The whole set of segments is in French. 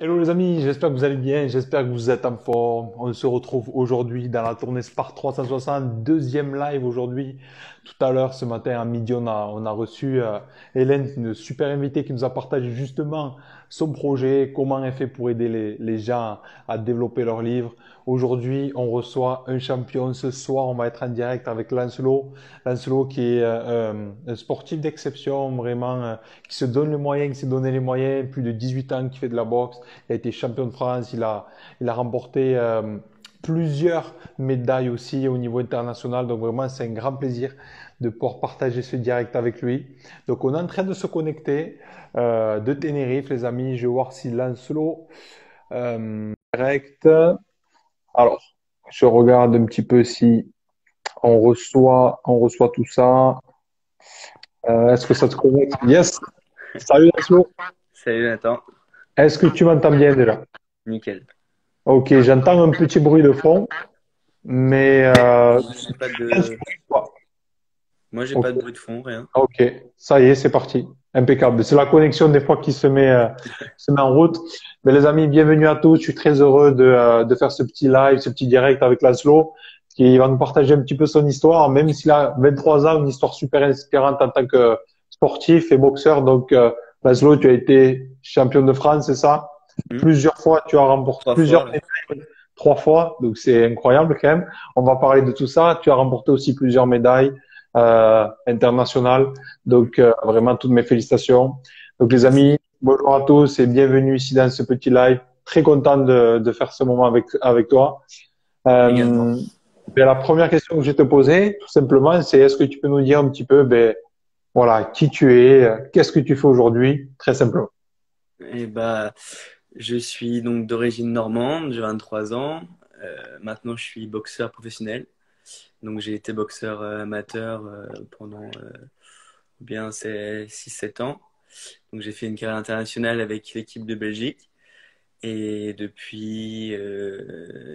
Hello les amis, j'espère que vous allez bien, j'espère que vous êtes en forme. On se retrouve aujourd'hui dans la tournée Spark 360, deuxième live aujourd'hui. Tout à l'heure, ce matin à midi, on a reçu Hélène, une super invitée qui nous a partagé justement son projet, comment elle fait pour aider les gens à développer leurs livres. Aujourd'hui, on reçoit un champion. Ce soir, on va être en direct avec Lancelot. Lancelot qui est un sportif d'exception, vraiment, qui se donne les moyens, qui s'est donné les moyens, plus de 18 ans, qui fait de la boxe. Il a été champion de France, il a remporté plusieurs médailles aussi au niveau international. Donc vraiment, c'est un grand plaisir de pouvoir partager ce direct avec lui. Donc on est en train de se connecter de Tenerife, les amis. Je vais voir si Lancelot direct. Alors, je regarde un petit peu si on reçoit tout ça. Est-ce que ça te connecte? Yes. Salut Lancelot. Salut Nathan, Est-ce que tu m'entends bien déjà? nickel. Ok, j'entends un petit bruit de fond. Mais Moi j'ai pas de, moi j'ai ok, pas de bruit de fond, rien. ok, ça y est, c'est parti. Impeccable. C'est la connexion des fois qui se met en route. Mais les amis, bienvenue à tous. Je suis très heureux de faire ce petit live, ce petit direct avec Laszlo, qui va nous partager un petit peu son histoire, même s'il a 23 ans, une histoire super inspirante en tant que sportif et boxeur. Donc, Laszlo, tu as été champion de France, c'est ça? Hmm. Plusieurs fois, tu as remporté Trois plusieurs fois, ouais. médailles, trois fois. Donc, c'est incroyable quand même. On va parler de tout ça. Tu as remporté aussi plusieurs médailles internationales. Donc, vraiment, toutes mes félicitations. Donc, les Merci. amis, bonjour à tous et bienvenue ici dans ce petit live. Très content de faire ce moment avec toi. Également. Euh, la première question que je vais te poser, tout simplement, c'est est-ce que tu peux nous dire un petit peu, voilà, qui tu es, qu'est-ce que tu fais aujourd'hui, très simplement. Et bah, je suis donc d'origine normande, j'ai 23 ans. Maintenant, je suis boxeur professionnel. Donc, j'ai été boxeur amateur pendant bien 6-7 ans. Donc, j'ai fait une carrière internationale avec l'équipe de Belgique. Et depuis,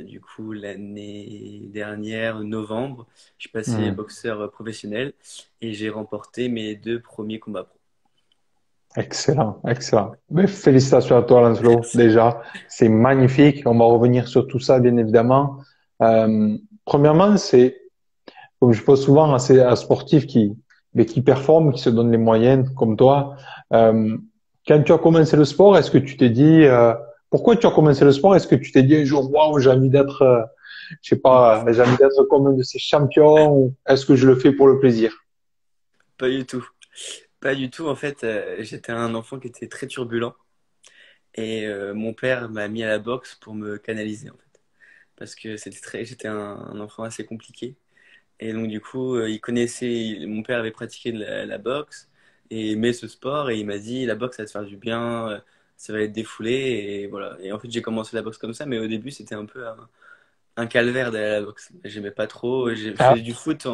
du coup, l'année dernière, novembre, je suis passé Hmm. boxeur professionnel et j'ai remporté mes deux premiers combats pro. Excellent, excellent. Mais félicitations à toi, Lancelot. Merci. Déjà, c'est magnifique. On va revenir sur tout ça, bien évidemment. Premièrement, c'est, comme je pose souvent à sportifs qui performent, qui se donnent les moyens, comme toi. Euh, Quand tu as commencé le sport, est-ce que tu t'es dit, pourquoi tu as commencé le sport? Est-ce que tu t'es dit un jour, waouh, j'ai envie d'être, je sais pas, j'ai envie d'être comme un de ces champions, ou est-ce que je le fais pour le plaisir? Pas du tout. Pas du tout. En fait, j'étais un enfant qui était très turbulent et mon père m'a mis à la boxe pour me canaliser en fait. Parce que j'étais un enfant assez compliqué. Et donc, du coup, mon père avait pratiqué de la boxe et aimait ce sport. Et il m'a dit, la boxe, ça va te faire du bien, ça va être défoulé. Et voilà. Et en fait, j'ai commencé la boxe comme ça. Mais au début, c'était un peu un calvaire d'aller à la boxe. J'aimais pas trop. Je Ah, faisais du foot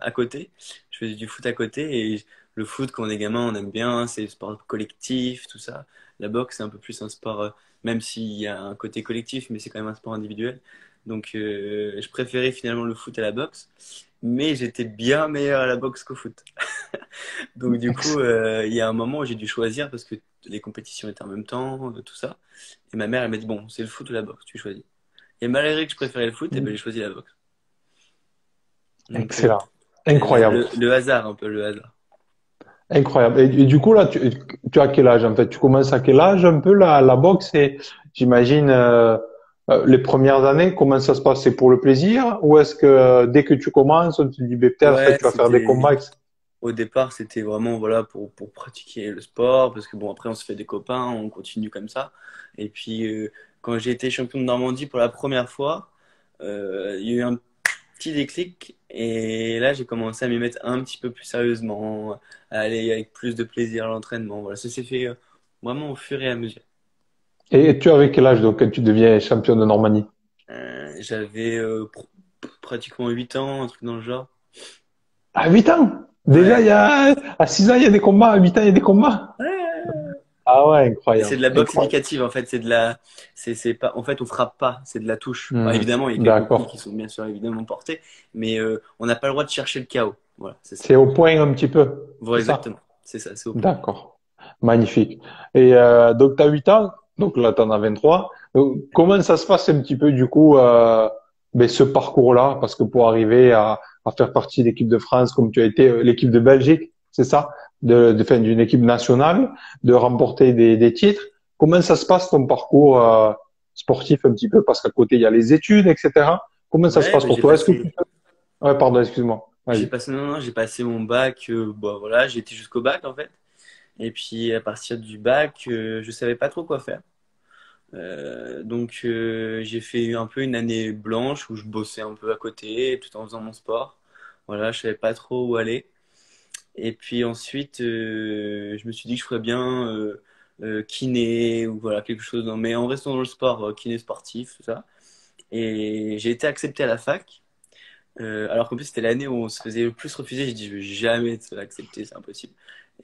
à côté. Je faisais du foot à côté. Et le foot, quand on est gamin, on aime bien. C'est le sport collectif, tout ça. La boxe, c'est un peu plus un sport, même s'il y a un côté collectif, mais c'est quand même un sport individuel. Donc, je préférais finalement le foot à la boxe. Mais j'étais bien meilleur à la boxe qu'au foot. Donc, du coup, il y a un moment où j'ai dû choisir parce que les compétitions étaient en même temps, tout ça. Et ma mère, elle m'a dit, bon, c'est le foot ou la boxe, tu choisis. Et malgré que je préférais le foot, eh ben, j'ai choisi la boxe. Donc, excellent, incroyable. le hasard, un peu le hasard. Incroyable. Et du coup, là, tu as quel âge en fait? Tu commences à quel âge un peu la boxe et j'imagine les premières années, comment ça se passe? C'est pour le plaisir ou est-ce que dès que tu commences, on te dit ben, peut-être Ouais, tu vas faire des combats? au départ, c'était vraiment voilà, pour pratiquer le sport, parce que bon, après, on se fait des copains, on continue comme ça. Et puis, quand j'ai été champion de Normandie pour la première fois, il y a eu un petit déclic, et là, j'ai commencé à m'y mettre un petit peu plus sérieusement, à aller avec plus de plaisir à l'entraînement. Voilà, ça s'est fait vraiment au fur et à mesure. Et tu avais quel âge donc quand tu deviens champion de Normandie? J'avais pratiquement 8 ans, un truc dans le genre. À 8 ans? Déjà, Ouais. à 6 ans, il y a des combats, à 8 ans, il y a des combats. Ouais. Ah ouais, Mais c'est incroyable, de la boxe incroyable. éducative en fait, c'est pas, en fait on frappe pas, c'est de la touche. Bon, Hmm, évidemment, il y a quelques coups qui d'accord. sont bien sûr évidemment portés, mais on n'a pas le droit de chercher le chaos. Voilà, c'est ça. C'est au point un petit peu, Voilà, c'est ça? exactement. C'est ça, c'est au point. D'accord. Magnifique. Et donc, tu as 8 ans. Donc là, tu en as 23. Donc, comment ça se passe un petit peu du coup ben, ce parcours-là? Parce que pour arriver à faire partie de l'équipe de France, comme tu as été l'équipe de Belgique, c'est ça? Enfin, d'une équipe nationale, de remporter des titres. Comment ça se passe ton parcours sportif un petit peu? Parce qu'à côté, il y a les études, etc. Comment ça se Ouais, passe bah, pour toi? Est-ce que tu... Ouais, pardon, excuse-moi. Vas-y. non, non, j'ai passé mon bac, bah, voilà, j'ai été jusqu'au bac en fait. Et puis à partir du bac, je savais pas trop quoi faire. Donc j'ai fait un peu une année blanche où je bossais un peu à côté tout en faisant mon sport. Voilà, je savais pas trop où aller. Et puis ensuite, je me suis dit que je ferais bien kiné ou voilà quelque chose, mais en restant dans le sport, kiné sportif, tout ça. Et j'ai été accepté à la fac. Alors qu'en plus c'était l'année où on se faisait le plus refuser. J'ai dit je vais jamais être accepté, c'est impossible.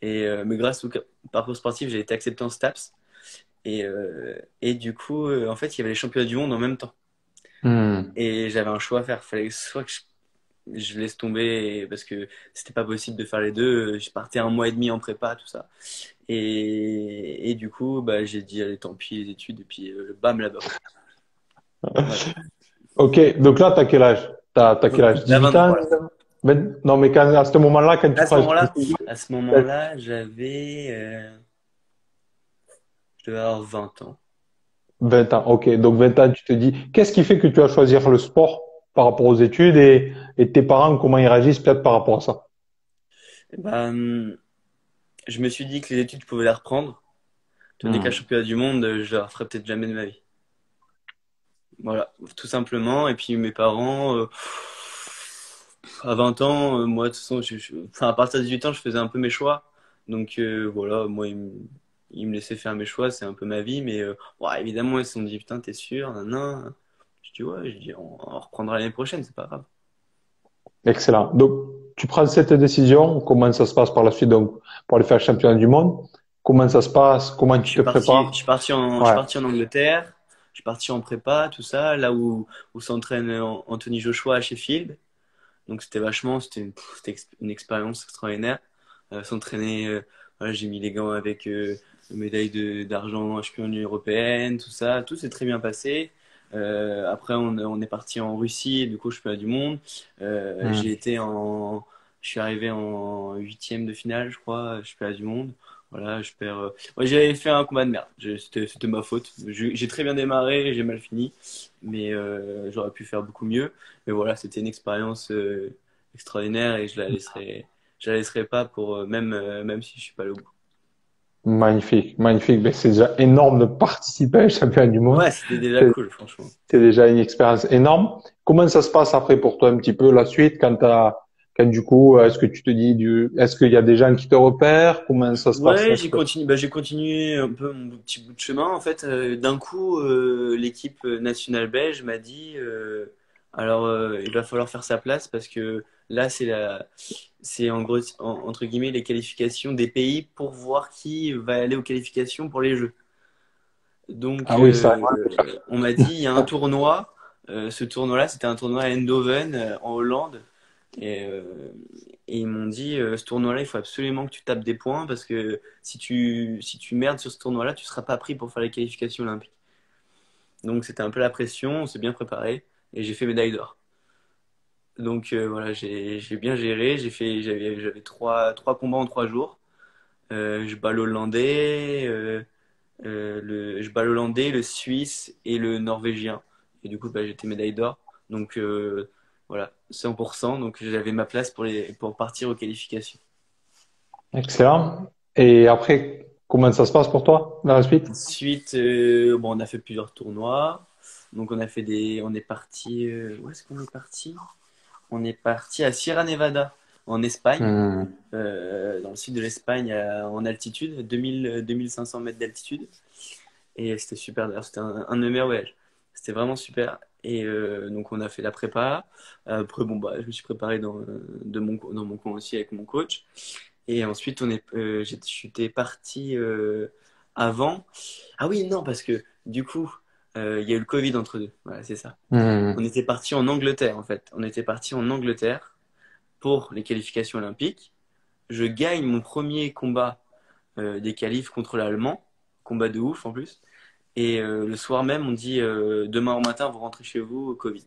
Mais grâce au parcours sportif, j'ai été accepté en STAPS. Et du coup, en fait, il y avait les championnats du monde en même temps. Hmm. Et j'avais un choix à faire. Fallait soit que je laisse tomber parce que c'était pas possible de faire les deux. Je partais un mois et demi en prépa, tout ça. Et du coup, bah, j'ai dit, allez, tant pis, les études. Et puis, bam, là-bas. Voilà. Ok, donc là, t'as quel âge? T'as quel Donc, âge? là, 18 ans? 23, là. Non, mais à ce moment-là, quand tu prends... À ce moment-là, je devais avoir 20 ans. 20 ans, ok. Donc 20 ans, tu te dis, qu'est-ce qui fait que tu vas choisir le sport par rapport aux études et tes parents, comment ils réagissent peut-être par rapport à ça? Et ben, je me suis dit que les études, je pouvais les reprendre. Tandis qu'un Hmm. championnat du monde, je le referais peut-être jamais de ma vie. Voilà, tout simplement. Et puis mes parents, à 20 ans, moi, de toute façon, enfin, à partir de 18 ans, je faisais un peu mes choix. Donc voilà, moi, ils me laissaient faire mes choix, c'est un peu ma vie. Mais ouais, évidemment, ils se sont dit, putain, t'es sûr? Nan, nan. Je dis, ouais, je dis, on reprendra l'année prochaine, c'est pas grave. Excellent. Donc, tu prends cette décision, comment ça se passe par la suite, donc, pour aller faire le championnat du monde? Comment ça se passe? Comment tu te Je prépares? suis parti je suis Ouais. parti en Angleterre, je suis parti en prépa, tout ça, là où s'entraîne Anthony Joshua à Sheffield. Donc c'était une expérience extraordinaire. S'entraîner, voilà, j'ai mis les gants avec médaille d'argent championne européenne, tout ça, tout s'est très bien passé. Après, on est parti en Russie, du coup, championnat du monde. Hmm. Je suis arrivé en huitième de finale, je crois, championnat du monde. Voilà, je perds. Ouais, j'avais fait un combat de merde. C'était ma faute. J'ai très bien démarré, j'ai mal fini, mais j'aurais pu faire beaucoup mieux. Mais voilà, c'était une expérience extraordinaire et je la laisserai pas pour même si je suis pas allé au bout. Magnifique, magnifique. Ben, c'est déjà énorme de participer à un championnat du monde. Ouais, c'était déjà C'est cool, franchement. c'est déjà une expérience énorme. Comment ça se passe après pour toi un petit peu la suite quand du coup, est-ce que tu te dis est-ce qu'il y a des gens qui te repèrent? Comment ça se passe? Ouais, j'ai continué un peu mon petit bout de chemin. En fait, d'un coup, l'équipe nationale belge m'a dit, alors il va falloir faire sa place parce que là, c'est en gros, entre guillemets, les qualifications des pays pour voir qui va aller aux qualifications pour les Jeux. Donc, Ah oui, ça. on m'a dit, il y a un tournoi. Ce tournoi-là, c'était un tournoi à Eindhoven, en Hollande. Et, euh, et ils m'ont dit, ce tournoi-là, il faut absolument que tu tapes des points parce que si tu merdes sur ce tournoi-là, tu seras pas pris pour faire les qualifications olympiques. Donc, c'était un peu la pression, on s'est bien préparé et j'ai fait médaille d'or. Donc, voilà, j'ai bien géré. J'avais trois combats en 3 jours. Je bats l'Hollandais, je bats l'Hollandais, le Suisse et le Norvégien. Et du coup, bah, j'étais médaille d'or. Donc voilà, 100%. Donc j'avais ma place pour partir aux qualifications. Excellent. Et après, comment ça se passe pour toi dans la suite? Ensuite, bon, on a fait plusieurs tournois. Donc on est parti. Où est-ce qu'on est parti? On est parti à Sierra Nevada, en Espagne, Hmm. dans le sud de l'Espagne, en altitude, 2500 mètres d'altitude. Et c'était super, d'ailleurs, c'était un de mes meilleurs voyages. C'était vraiment super. Et donc, on a fait la prépa. Après, bon, bah, je me suis préparé dans mon coin aussi avec mon coach. Et ensuite, j'étais parti avant. Ah oui, non, parce que du coup, il y a eu le Covid entre deux. Voilà, c'est ça. On Hmm. était parti en Angleterre, en fait. On était parti en Angleterre pour les qualifications olympiques. Je gagne mon premier combat des qualifs contre l'Allemand. Combat de ouf en plus. Et le soir même, on dit demain au matin, vous rentrez chez vous, Covid.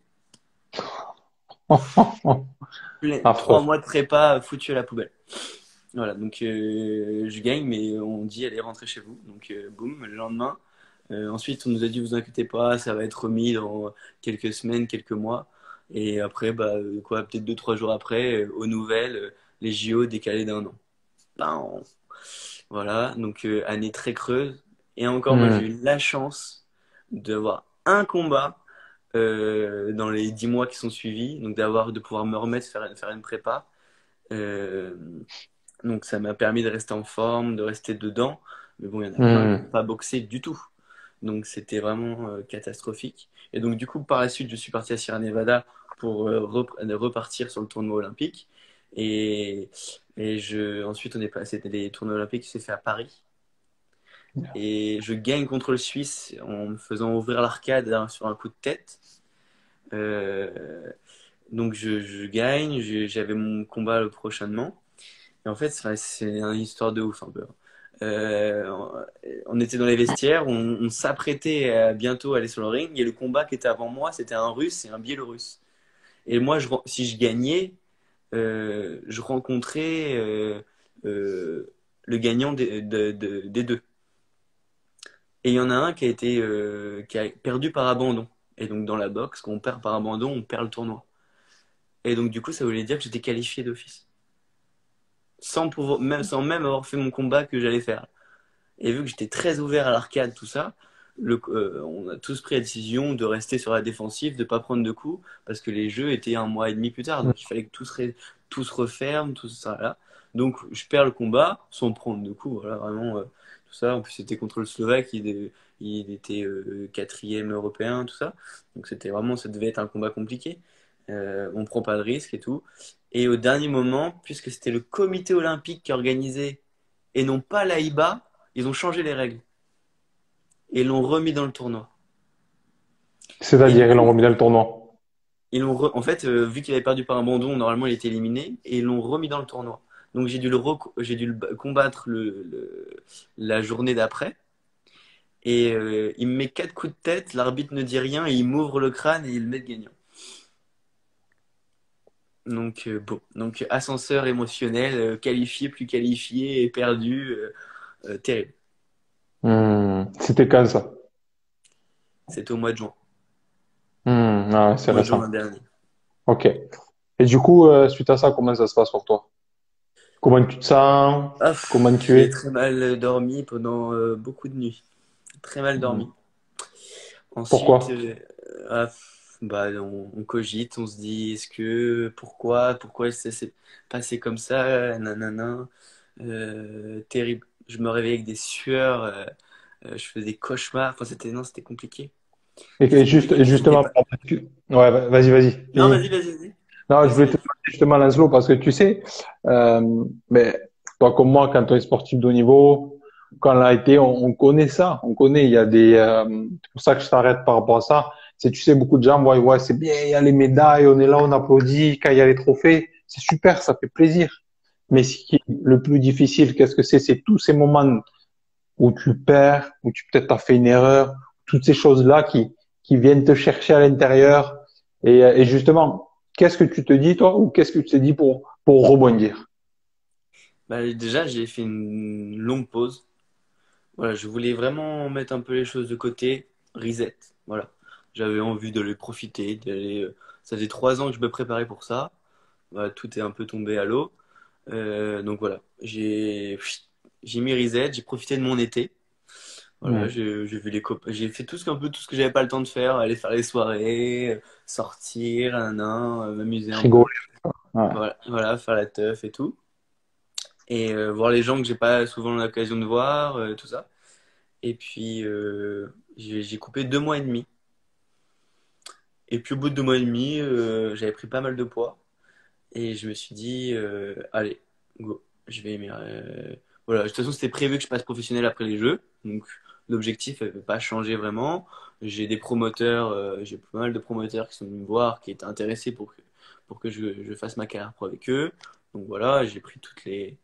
Trois Affreux. mois de prépa foutu à la poubelle. Voilà, donc je gagne, mais on dit allez rentrer chez vous. Donc boum, le lendemain. Ensuite, on nous a dit vous inquiétez pas, ça va être remis dans quelques semaines, quelques mois. Et après, bah quoi, peut-être 2, 3 jours après, aux nouvelles, les JO décalés d'1 an. Ben, voilà, donc année très creuse. Et encore, moi, j'ai Hmm. eu la chance d'avoir un combat dans les 10 mois qui sont suivis, donc de pouvoir me remettre, faire une prépa. Euh, donc ça m'a permis de rester en forme, de rester dedans. Mais bon, il y en a plein qui n'ont Hmm. pas boxé du tout. Donc c'était vraiment catastrophique. Et donc du coup, par la suite, je suis parti à Sierra Nevada pour repartir sur le tournoi olympique. Et, ensuite, on est passé des tournois olympiques qui s'est fait à Paris. Et je gagne contre le Suisse en me faisant ouvrir l'arcade sur un coup de tête. Euh, donc je gagne, j'avais mon combat prochainement. Et en fait, c'est une histoire de ouf un peu. Euh, on était dans les vestiaires, on s'apprêtait à bientôt aller sur le ring, et le combat qui était avant moi, c'était un Russe et un Biélorusse. Et moi, si je gagnais, je rencontrais le gagnant des deux. Et il y en a un qui a perdu par abandon. Et donc dans la boxe, quand on perd par abandon, on perd le tournoi. Et donc du coup, ça voulait dire que j'étais qualifié d'office, sans même avoir fait mon combat que j'allais faire. Et vu que j'étais très ouvert à l'arcade, tout ça, on a tous pris la décision de rester sur la défensive, de ne pas prendre de coups, parce que les jeux étaient 1 mois et demi plus tard, donc il fallait que tout se referme, tout ça là. Donc je perds le combat sans prendre de coups, voilà, vraiment tout ça. En plus c'était contre le Slovaque, il était quatrième européen, tout ça. Donc c'était vraiment, ça devait être un combat compliqué. On prend pas de risque et tout. Et au dernier moment, puisque c'était le comité olympique qui organisait et non pas l'AIBA, ils ont changé les règles et l'ont remis dans le tournoi. Et du C'est-à-dire, ils l'ont coup, remis dans le tournoi. en fait, vu qu'il avait perdu par un abandon, normalement il était éliminé et ils l'ont remis dans le tournoi. Donc j'ai dû le combattre la journée d'après. Et il me met 4 coups de tête, l'arbitre ne dit rien et il m'ouvre le crâne et il me met gagnant. Donc bon, donc ascenseur émotionnel, qualifié, plus qualifié et perdu, terrible. Hmm. C'était quand ça? C'était au mois de juin, Ah, ouais, c'est mois de juin récent. dernier. Ok. Et du coup, suite à ça, comment ça se passe pour toi? Comment tu te sens? Ah, Comment tu j'ai es? très mal dormi pendant beaucoup de nuits. Très mal Hmm. dormi. Ensuite, Pourquoi? bah, on cogite, on se dit, pourquoi ça s'est passé comme ça, nanana. Terrible. Je me réveillais avec des sueurs, je faisais des cauchemars. Enfin, non, c'était compliqué. Et C'était compliqué. et J'étais justement, pas. ouais, vas-y, vas-y, Non, finis. vas-y. Non, je Vas-y, voulais te vas-y. demander justement, Lancelot, parce que tu sais, mais toi comme moi, quand on est sportif de haut niveau, quand on l'a été, on connaît ça. On connaît, il y a c'est pour ça que je t'arrête par rapport à ça. C'est, tu sais, beaucoup de gens, ouais, c'est bien, il y a les médailles, on est là, on applaudit, quand il y a les trophées, c'est super, ça fait plaisir. Mais ce qui est le plus difficile, qu'est-ce que c'est? C'est tous ces moments où tu perds, où tu peut-être as fait une erreur, toutes ces choses-là qui viennent te chercher à l'intérieur. Et justement, qu'est-ce que tu te dis, toi, ou qu'est-ce que tu te dis pour rebondir? Bah, déjà, j'ai fait une longue pause. Voilà, je voulais vraiment mettre un peu les choses de côté, reset. Voilà, j'avais envie de les profiter, ça faisait 3 ans que je me préparais pour ça. Voilà, tout est un peu tombé à l'eau. Donc voilà, j'ai mis reset, j'ai profité de mon été. Voilà, Hmm. j'ai vu les copains, j'ai fait un peu tout ce que j'avais pas le temps de faire, aller faire les soirées, sortir, m'amuser un peu. Rigoler. Ouais. Voilà, faire la teuf et tout. Et voir les gens que j'ai pas souvent l'occasion de voir, tout ça. Et puis, j'ai coupé 2 mois et demi. Et puis, au bout de 2 mois et demi, j'avais pris pas mal de poids. Et je me suis dit, allez, go. Je vais aimer. Voilà, de toute façon, c'était prévu que je passe professionnel après les Jeux. Donc, l'objectif n'avait pas changé vraiment. J'ai des promoteurs, j'ai pas mal de promoteurs qui sont venus me voir, qui étaient intéressés pour que je fasse ma carrière pro avec eux. Donc, voilà, j'ai pris toutes les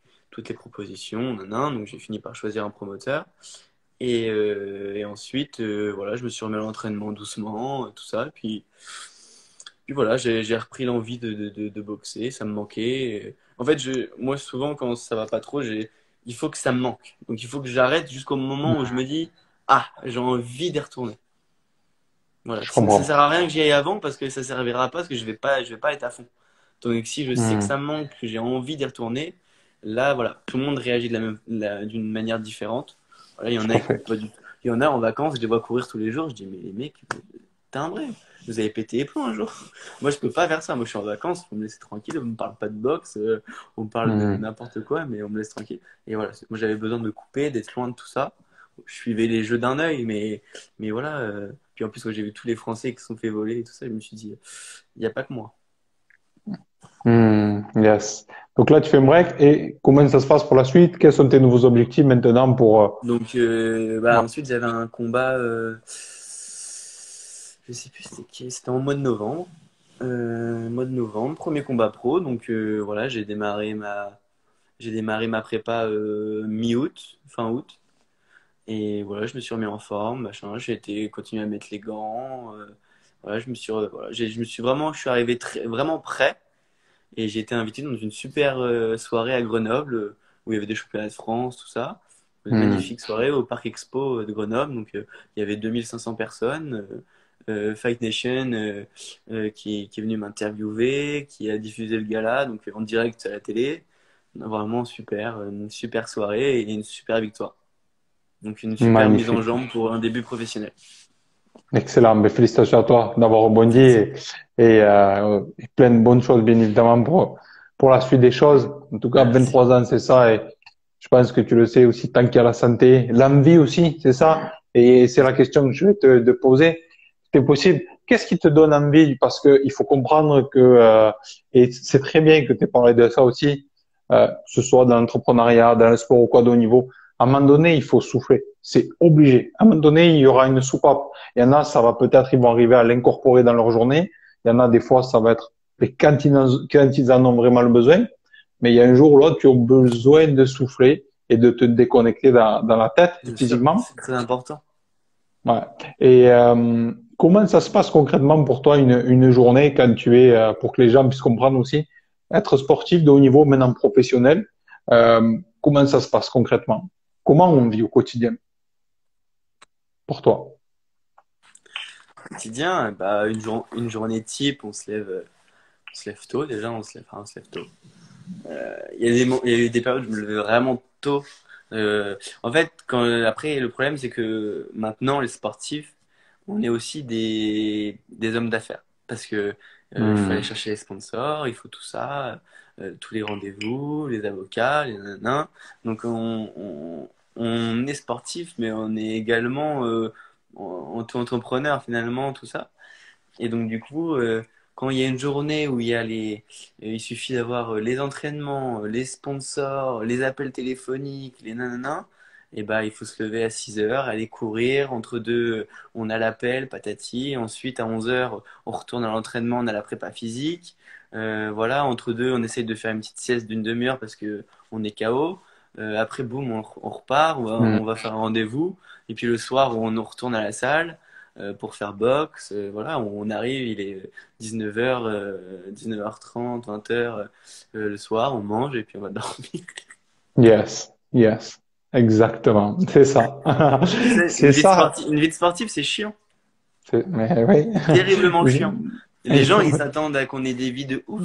propositions. Donc, j'ai fini par choisir un promoteur. Et ensuite, voilà, je me suis remis à l'entraînement doucement, tout ça. Puis voilà, j'ai repris l'envie de boxer, ça me manquait. En fait, moi, souvent, quand ça va pas trop, il faut que ça me manque. Donc, il faut que j'arrête jusqu'au moment où je me dis, ah, j'ai envie d'y retourner. Voilà. Je Ça sert comprends. à rien que j'y aille avant parce que ça servira pas parce que je vais pas être à fond. Donc, si je sais que Hmm. ça me manque, que j'ai envie d'y retourner, là, voilà, tout le monde réagit d'une manière différente. Voilà, il y en Tout a, à ils courent fait. pas du tout. Il y en a en vacances, je les vois courir tous les jours. Je dis, mais les mecs, timbré. Vous avez pété les plombs un jour. Moi, je peux pas faire ça. Moi, je suis en vacances. Vous me laissez tranquille. On me parle pas de boxe. On me parle de Hmm. n'importe quoi, mais on me laisse tranquille. Et voilà. Moi, j'avais besoin de me couper, d'être loin de tout ça. Je suivais les jeux d'un œil, mais voilà. Puis en plus, quand j'ai vu tous les Français qui se sont fait voler et tout ça, je me suis dit, il n'y a pas que moi. Yes. Donc là, tu fais un break et comment ça se passe pour la suite? Quels sont tes nouveaux objectifs maintenant pour... Donc, ouais. ensuite, j'avais un combat. Je sais plus c'était qui. C'était en mois de novembre. Mois de novembre, premier combat pro. Donc voilà, j'ai démarré ma prépa mi-août, fin août. Et voilà, je me suis remis en forme, machin. J'ai été continuer à mettre les gants. Voilà, je suis arrivé vraiment prêt. Et j'ai été invité dans une super soirée à Grenoble où il y avait des championnats de France, tout ça. Une Hmm. magnifique soirée au Parc Expo de Grenoble. Donc il y avait 2500 personnes. Fight Nation qui est venu m'interviewer, qui a diffusé le gala, donc en direct à la télé. Vraiment super, une super soirée et une super victoire. Donc une super mise en Magnifique. jambe pour un début professionnel. Excellent. Ben, félicitations à toi d'avoir rebondi Merci. et plein de bonnes choses, bien évidemment, pour la suite des choses. En tout cas, Merci. 23 ans, c'est ça. Et je pense que tu le sais aussi, tant qu'il y a la santé, l'envie aussi, c'est ça. Et c'est la question que je vais te poser. C'est possible. Qu'est-ce qui te donne envie? Parce que il faut comprendre que, et c'est très bien que tu aies parlé de ça aussi, que ce soit dans l'entrepreneuriat, dans le sport ou quoi de haut niveau. À un moment donné, il faut souffler. C'est obligé. À un moment donné, il y aura une soupape. Il y en a, ça va peut-être, ils vont arriver à l'incorporer dans leur journée. Il y en a, des fois, ça va être quand ils en ont vraiment le besoin. Mais il y a un jour ou l'autre, tu as besoin de souffler et de te déconnecter dans la tête, Bien sûr, physiquement. c'est très important. Ouais. Et comment ça se passe concrètement pour toi une journée quand tu es, pour que les gens puissent comprendre aussi, être sportif de haut niveau, maintenant professionnel, comment ça se passe concrètement? Comment on vit au quotidien pour toi? Quotidien, une journée type, on se lève tôt déjà, on se lève tôt. Il y a eu des périodes où je me levais vraiment tôt. En fait, après, le problème, c'est que maintenant, les sportifs, on est aussi des hommes d'affaires. Parce que il faut aller Hmm. chercher les sponsors, il faut tout ça, tous les rendez-vous, les avocats, les nanana. Donc, on est sportif, mais on est également auto-entrepreneur, finalement, tout ça. Et donc, du coup, quand il y a une journée où il suffit d'avoir les entraînements, les sponsors, les appels téléphoniques, les nanana, et bah, il faut se lever à 6 heures, aller courir. Entre deux, on a l'appel, patati. Ensuite, à 11 heures, on retourne à l'entraînement, on a la prépa physique. Voilà, entre deux, on essaye de faire une petite sieste d'une demi-heure parce que on est KO. Après, boum, on repart, Hmm. on va faire un rendez-vous. Et puis le soir, on retourne à la salle pour faire boxe. Voilà, on arrive, il est 19h, 19h30, 20h le soir, on mange et puis on va dormir. Yes, yes, exactement, c'est ça. Tu sais, C'est ça. une vie de sportif, c'est chiant. Mais oui. C'est terriblement Je- chiant. Les gens, ils s'attendent à qu'on ait des vies de ouf.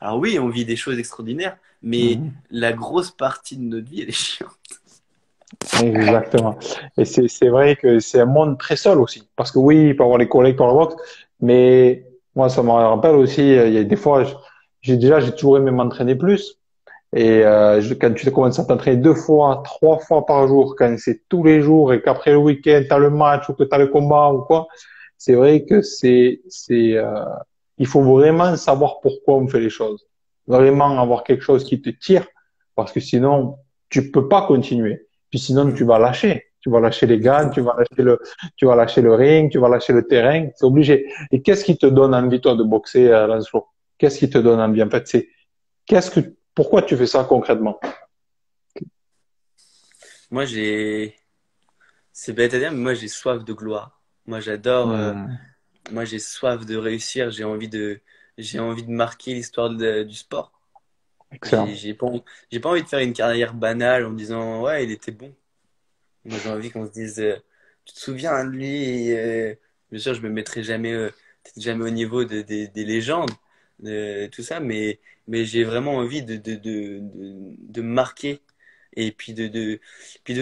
Alors oui, on vit des choses extraordinaires, mais Mhm. la grosse partie de notre vie, elle est chiante. Exactement. Et c'est vrai que c'est un monde très seul aussi. Parce que oui, il peut y avoir les collègues pour la boxe, mais moi, ça me rappelle aussi, il y a des fois, j'ai toujours aimé m'entraîner plus. Et quand tu commences à t'entraîner 2 fois, 3 fois par jour, quand c'est tous les jours et qu'après le week-end, tu as le match ou que tu as le combat ou quoi, c'est vrai que il faut vraiment savoir pourquoi on fait les choses. Vraiment avoir quelque chose qui te tire, parce que sinon, tu peux pas continuer. Puis sinon, tu Mm. vas lâcher. Tu vas lâcher les gants, Exactement. tu vas lâcher le ring, tu vas lâcher le terrain. C'est obligé. Et qu'est-ce qui te donne envie, toi, de boxer, Lancelot? Qu'est-ce qui te donne envie? En fait, pourquoi tu fais ça concrètement? Moi, j'ai c'est bête à dire, mais moi j'ai soif de gloire. Moi j'adore, Hmm. moi j'ai soif de réussir, j'ai envie de marquer l'histoire du sport. J'ai Excellent. j'ai pas, j'ai pas envie de faire une carrière banale en me disant ouais, il était bon. Moi j'ai envie qu'on se dise tu te souviens de lui bien sûr, je me mettrai jamais, peut-être jamais au niveau des légendes, de tout ça, mais j'ai vraiment envie de marquer et puis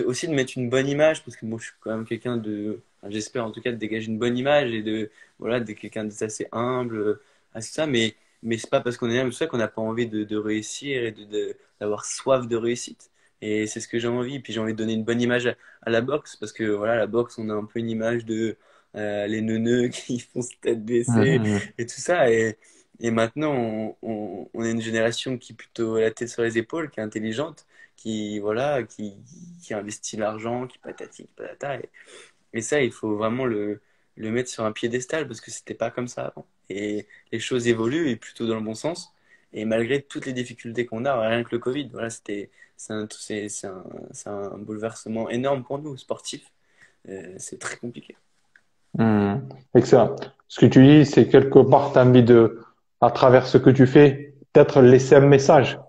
aussi de mettre une bonne image parce que moi je suis quand même quelqu'un enfin, j'espère en tout cas de dégager une bonne image et voilà, de quelqu'un d'assez humble, à ça, mais c'est pas parce qu'on est là, c'est ça qu'on n'a pas envie de réussir et d'avoir soif de réussite. Et c'est ce que j'ai envie. Puis j'ai envie de donner une bonne image à la boxe parce que voilà, la boxe, on a un peu une image de les neuneux qui font se tête baissée Mhm. et tout ça. Et maintenant, on est une génération qui est plutôt la tête sur les épaules, qui est intelligente, qui voilà, qui investit l'argent, qui patati, qui patata. Et ça, il faut vraiment le mettre sur un piédestal parce que c'était pas comme ça avant. Et les choses évoluent et plutôt dans le bon sens. Et malgré toutes les difficultés qu'on a, rien que le Covid, voilà, c'est un bouleversement énorme pour nous, sportifs. C'est très compliqué. Hmm. Excellent. Ce que tu dis, c'est quelque part, tu as envie de, à travers ce que tu fais, peut-être laisser un message,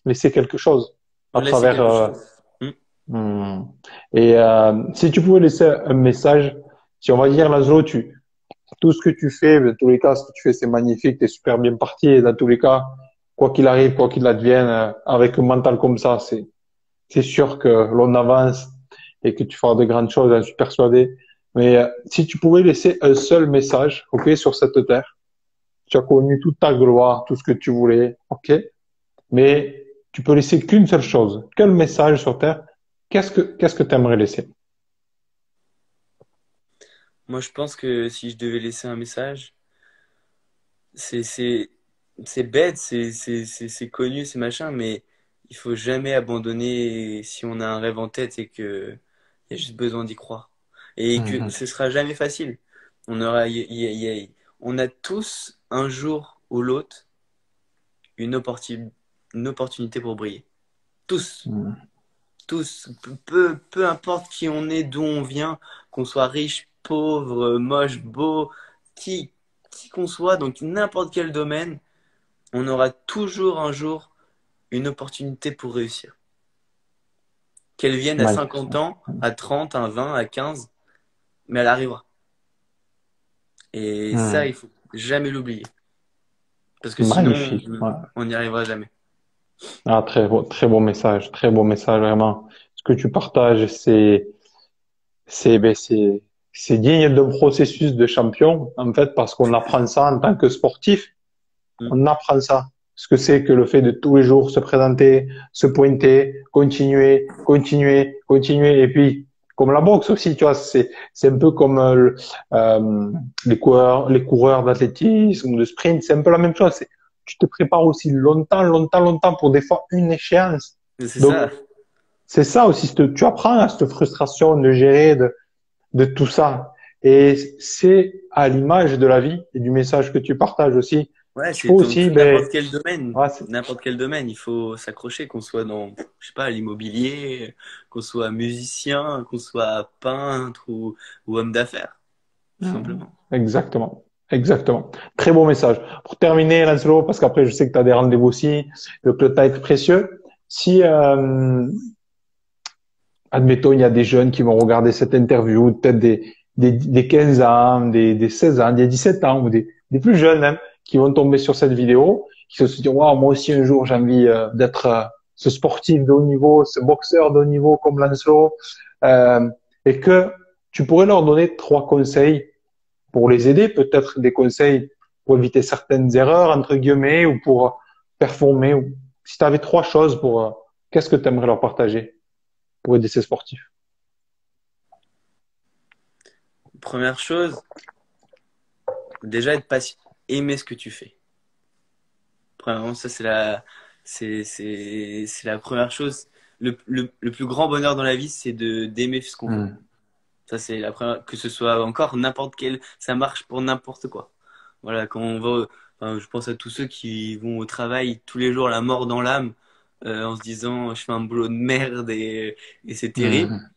laisser quelque chose à Là, c'est travers. quelque chose. Hmm. Hmm. Et si tu pouvais laisser un message, si on va dire, Laszlo, tout ce que tu fais, dans tous les cas, ce que tu fais, c'est magnifique, tu es super bien parti. Et dans tous les cas, quoi qu'il arrive, quoi qu'il advienne, avec un mental comme ça, c'est sûr que l'on avance et que tu feras de grandes choses, j'en suis persuadé. Mais si tu pouvais laisser un seul message, ok, sur cette terre, tu as connu toute ta gloire, tout ce que tu voulais, ok, mais tu peux laisser qu'une seule chose. Quel message sur terre? Qu'est-ce que tu aimerais laisser? Moi, je pense que si je devais laisser un message, c'est c'est c'est bête, c'est connu, c'est machin, mais il faut jamais abandonner si on a un rêve en tête et que il y a juste besoin d'y croire et que Mhm. ce sera jamais facile. On aura on a tous un jour ou l'autre une opportunité pour briller. Tous, Mhm. tous, peu importe qui on est, d'où on vient, qu'on soit riche, pauvre, moche, beau, qui qui qu'on soit, donc n'importe quel domaine on aura toujours un jour une opportunité pour réussir. Qu'elle vienne à 50 Magnifique. ans, à 30, à 20, à 15, mais elle arrivera. Et ça, Mhm. il faut jamais l'oublier. Parce que sinon, Magnifique. Ouais. on n'y arrivera jamais. Ah, très beau message, très beau message, vraiment. Ce que tu partages, c'est digne d'un processus de champion, en fait, parce qu'on apprend ça en tant que sportif. Mm. On apprend ça. Ce que c'est que le fait de tous les jours se présenter, se pointer, continuer, continuer, continuer. Et puis, comme la boxe aussi, tu vois, c'est un peu comme les coureurs d'athlétisme ou de sprint. C'est un peu la même chose. Tu te prépares aussi longtemps, longtemps, longtemps pour des fois une échéance. C'est Donc, ça. c'est ça aussi. Tu apprends à cette frustration de gérer de tout ça. Et c'est à l'image de la vie et du message que tu partages aussi. Ouais, Il faut c'est dans aussi, n'importe quel domaine. ouais, N'importe quel domaine, il faut s'accrocher, qu'on soit dans, je sais pas, l'immobilier, qu'on soit musicien, qu'on soit peintre ou homme d'affaires, tout Mhm. simplement. Exactement. Exactement. Très beau message. Pour terminer, Lancelot, parce qu'après, je sais que tu as des rendez-vous aussi, le temps est précieux. Si, admettons, il y a des jeunes qui vont regarder cette interview, peut-être des 15 ans, des 16 ans, des 17 ans, ou des plus jeunes même, qui vont tomber sur cette vidéo, qui se disent, waouh, moi aussi un jour, j'ai envie d'être ce sportif de haut niveau, ce boxeur de haut niveau comme Lancelot, euh, et que tu pourrais leur donner trois conseils pour les aider, peut-être des conseils pour éviter certaines erreurs, entre guillemets, ou pour performer. Ou... Si tu avais trois choses pour, qu'est-ce que tu aimerais leur partager pour aider ces sportifs? Première chose, déjà être patient, aimer ce que tu fais. Premièrement, ça c'est la première chose. Le plus grand bonheur dans la vie, c'est d'aimer ce qu'on fait. Hmm. Ça, c'est la première, que ce soit encore n'importe quel, ça marche pour n'importe quoi. Voilà, quand on va, enfin, je pense à tous ceux qui vont au travail tous les jours, la mort dans l'âme, en se disant, je fais un boulot de merde et c'est terrible. Hmm.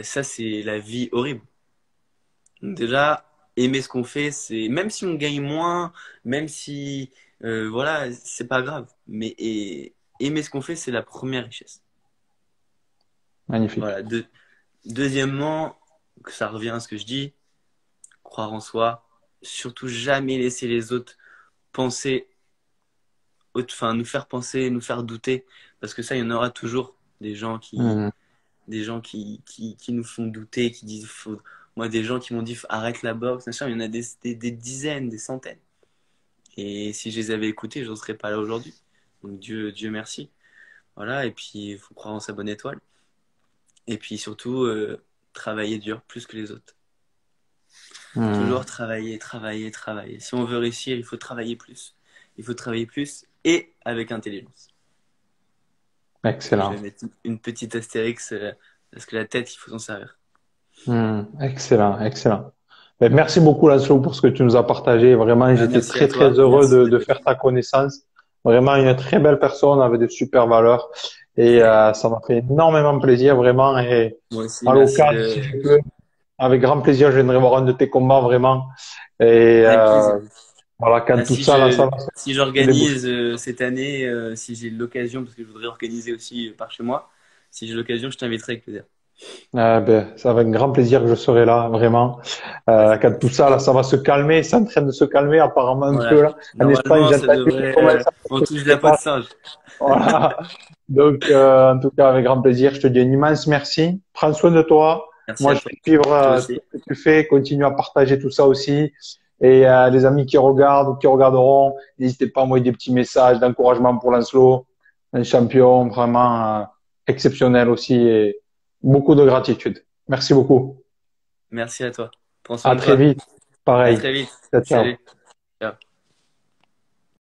ça, c'est la vie horrible. Donc déjà, aimer ce qu'on fait, c'est même si on gagne moins, même si voilà, c'est pas grave. Mais aimer ce qu'on fait, c'est la première richesse. Magnifique. Voilà. Deuxièmement, que ça revient à ce que je dis, croire en soi, surtout jamais laisser les autres penser, enfin nous faire penser, nous faire douter, parce que ça, il y en aura toujours des gens Hmm. qui nous font douter, qui disent moi des gens qui m'ont dit arrête la boxe, machin, il y en a des dizaines, des centaines. Et si je les avais écoutés, je n'en serais pas là aujourd'hui. Donc Dieu merci. Voilà, et puis il faut croire en sa bonne étoile. Et puis surtout, travailler dur plus que les autres. Hmm. Toujours travailler, travailler, travailler. Si on veut réussir, il faut travailler plus. Il faut travailler plus et avec intelligence. Je vais Excellent. mettre une petite astérix parce que la tête, il faut s'en servir. Hmm. Excellent. Excellent. Ben, merci beaucoup, Laszlo, pour ce que tu nous as partagé. Vraiment, Bah, j'étais merci à très, très toi. heureux Merci de faire d'être ta connaissance. Vraiment une très belle personne avec de super valeurs. Et ça m'a fait énormément plaisir, vraiment. Et moi aussi. à Merci l'occasion, si de. je peux, avec grand plaisir, je viendrai voir un de tes combats, vraiment. Et Avec plaisir. voilà, quand Bah, tout ça, là, ça va si se déboucher. j'organise cette année, si j'ai l'occasion, parce que je voudrais organiser aussi par chez moi, si j'ai l'occasion, je t'inviterai avec plaisir. Ben, ça va être un grand plaisir que je serai là, vraiment. Ouais, c'est Quand cool. tout ça, là, ça va se calmer, c'est en train de se calmer apparemment un peu Voilà. là. En Espagne, Normalement, ça j'entends qu'il devrait. commence à On faire ce touche qui de se la peau de passe. singe. Voilà. Donc, en tout cas, avec grand plaisir, je te dis un immense merci. Prends soin de toi. Merci Moi, à je toi. vais suivre Toi tout aussi. ce que tu fais. Continue à partager tout ça aussi. Et les amis qui regardent ou qui regarderont, n'hésitez pas à envoyer des petits messages d'encouragement pour Lancelot, un champion vraiment exceptionnel aussi et beaucoup de gratitude. Merci beaucoup. Merci à toi. Prends soin À de très toi. vite. À Pareil. très vite. Ciao, ciao. Salut.